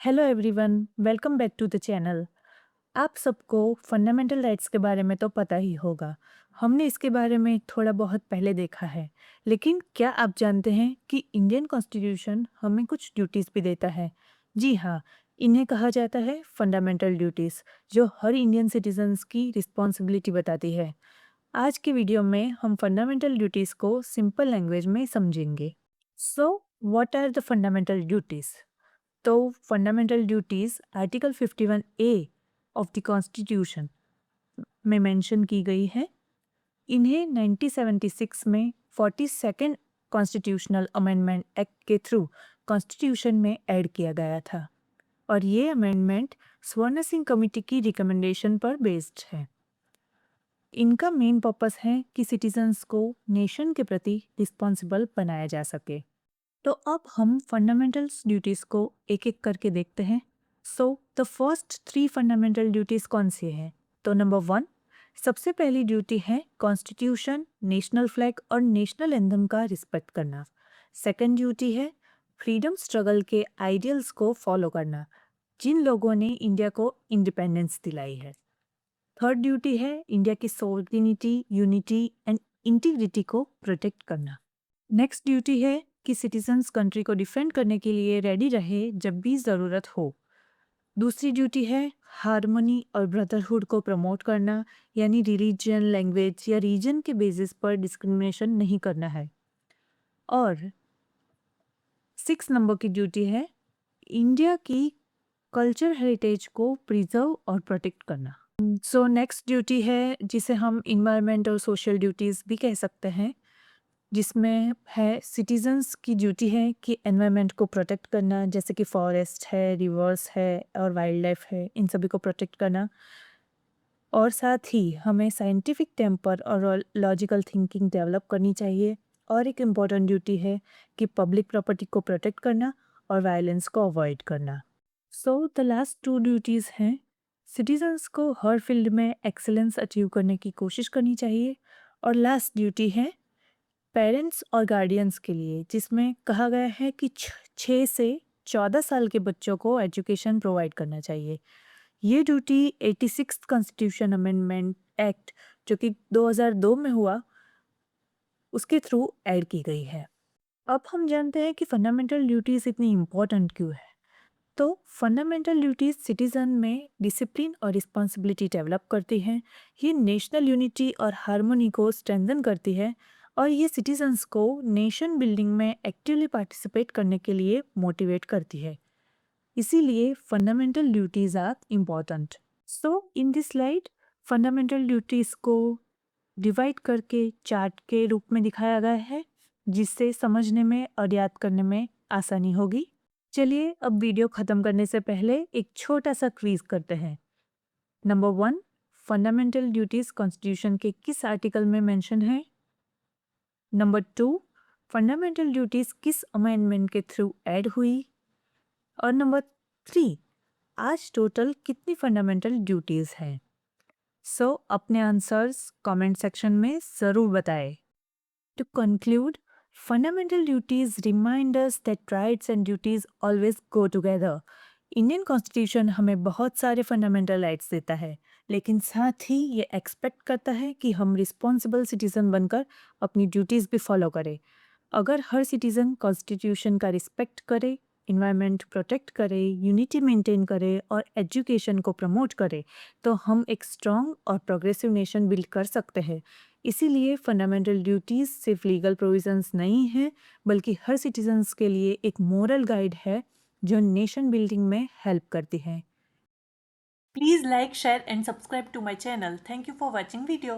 Hello everyone, welcome back to the channel. आप सबको fundamental rights के बारे में तो पता ही होगा। हमने इसके बारे में थोड़ा बहुत पहले देखा है। लेकिन क्या आप जानते हैं कि इंडियन कॉन्स्टिट्यूशन हमें कुछ ड्यूटीज़ भी देता है? जी हाँ, इन्हें कहा जाता है फंडामेंटल ड्यूटीज़, जो हर इंडियन सिटीजन्स की रिस्पॉन्सिबिलिटी बताती है। आज के वीडियो में हम फंडामेंटल ड्यूटीज़ को सिंपल लैंग्वेज में समझेंगे। So what are the fundamental duties? तो fundamental duties article 51 A of the constitution में मेंशन की गई है। इन्हें 1976 में 42nd कॉन्स्टिट्यूशनल अमेंडमेंट एक्ट के थ्रू कॉन्स्टिट्यूशन में ऐड किया गया था और ये अमेंडमेंट स्वर्ण सिंह कमेटी की रिकमेंडेशन पर बेस्ड है। इनका मेन पर्पस है कि सिटीजन्स को नेशन के प्रति रिस्पॉन्सिबल बनाया जा सके। तो अब हम फंडामेंटल्स ड्यूटीज़ को एक एक करके देखते हैं। So the first 3 fundamental duties कौन सी हैं? तो नंबर 1, सबसे पहली ड्यूटी है कॉन्स्टिट्यूशन, नेशनल फ्लैग और नेशनल एंथम का रिस्पेक्ट करना। सेकंड ड्यूटी है फ्रीडम स्ट्रगल के आइडियल्स को फॉलो करना, जिन लोगों ने इंडिया को इंडिपेंडेंस दिलाई है। थर्ड ड्यूटी है इंडिया की सोवरेनिटी, यूनिटी एंड इंटीग्रिटी को प्रोटेक्ट करना। नेक्स्ट ड्यूटी है कि सिटीजन्स कंट्री को डिफेंड करने के लिए रेडी रहे जब भी ज़रूरत हो। दूसरी ड्यूटी है हार्मनी और ब्रदरहुड को प्रमोट करना, यानी रिलीजन, लैंग्वेज या रीजन के बेसिस पर डिस्क्रिमिनेशन नहीं करना है। और 6 नंबर की ड्यूटी है इंडिया की कल्चर हेरिटेज को प्रिजर्व और प्रोटेक्ट करना। सो नेक्स्ट ड्यूटी है जिसे हम इन्वायरमेंट और सोशल ड्यूटीज़ भी कह सकते हैं, जिसमें है सिटीजन्स की ड्यूटी है कि एनवायरनमेंट को प्रोटेक्ट करना, जैसे कि फॉरेस्ट है, रिवर्स है और वाइल्ड लाइफ है, इन सभी को प्रोटेक्ट करना। और साथ ही हमें साइंटिफिक टेम्पर और लॉजिकल थिंकिंग डेवलप करनी चाहिए। और एक इम्पॉर्टेंट ड्यूटी है कि पब्लिक प्रॉपर्टी को प्रोटेक्ट करना और वायलेंस को अवॉइड करना। सो द लास्ट 2 ड्यूटीज़ हैं सिटीजन्स को हर फील्ड में एक्सेलेंस अचीव करने की कोशिश करनी चाहिए। और लास्ट ड्यूटी है पेरेंट्स और गार्डियंस के लिए, जिसमें कहा गया है कि 6 से 14 साल के बच्चों को एजुकेशन प्रोवाइड करना चाहिए। ये ड्यूटी 86 कॉन्स्टिट्यूशन अमेंडमेंट एक्ट, जो कि 2002 में हुआ, उसके थ्रू ऐड की गई है। अब हम जानते हैं कि फंडामेंटल ड्यूटीज़ इतनी इम्पोर्टेंट क्यों है। तो फंडामेंटल ड्यूटीज सिटीजन में डिसिप्लिन और रिस्पॉन्सिबिलिटी डेवलप करती हैं। ये नेशनल यूनिटी और हार्मोनी को स्ट्रेंथन करती है और ये सिटीजन्स को नेशन बिल्डिंग में एक्टिवली पार्टिसिपेट करने के लिए मोटिवेट करती है। इसीलिए fundamental duties are important. So in this slide fundamental duties को डिवाइड करके चार्ट के रूप में दिखाया गया है, जिससे समझने में और याद करने में आसानी होगी। चलिए अब वीडियो खत्म करने से पहले एक छोटा सा क्विज करते हैं। नंबर 1, फंडामेंटल ड्यूटीज कॉन्स्टिट्यूशन के किस आर्टिकल में मेंशन है? नंबर 2, फंडामेंटल ड्यूटीज किस अमेंडमेंट के थ्रू ऐड हुई? और नंबर 3, आज टोटल कितनी फंडामेंटल ड्यूटीज हैं? सो अपने आंसर्स कमेंट सेक्शन में ज़रूर बताएं। To conclude, fundamental duties remind us that rights and duties always go together. Indian constitution हमें बहुत सारे फंडामेंटल राइट्स देता है, लेकिन साथ ही ये एक्सपेक्ट करता है कि हम रिस्पॉन्सिबल सिटीजन बनकर अपनी ड्यूटीज़ भी फॉलो करें। अगर हर सिटीजन कॉन्स्टिट्यूशन का रिस्पेक्ट करे, इन्वायरमेंट प्रोटेक्ट करे, यूनिटी मेंटेन करे और एजुकेशन को प्रमोट करे, तो हम एक स्ट्रॉन्ग और प्रोग्रेसिव नेशन बिल्ड कर सकते हैं। इसीलिए फंडामेंटल ड्यूटीज़ सिर्फ लीगल प्रोविजंस नहीं हैं, बल्कि हर सिटीजन्स के लिए एक मोरल गाइड है जो नेशन बिल्डिंग में हेल्प करती है। Please like, share and subscribe to my channel. Thank you for watching video.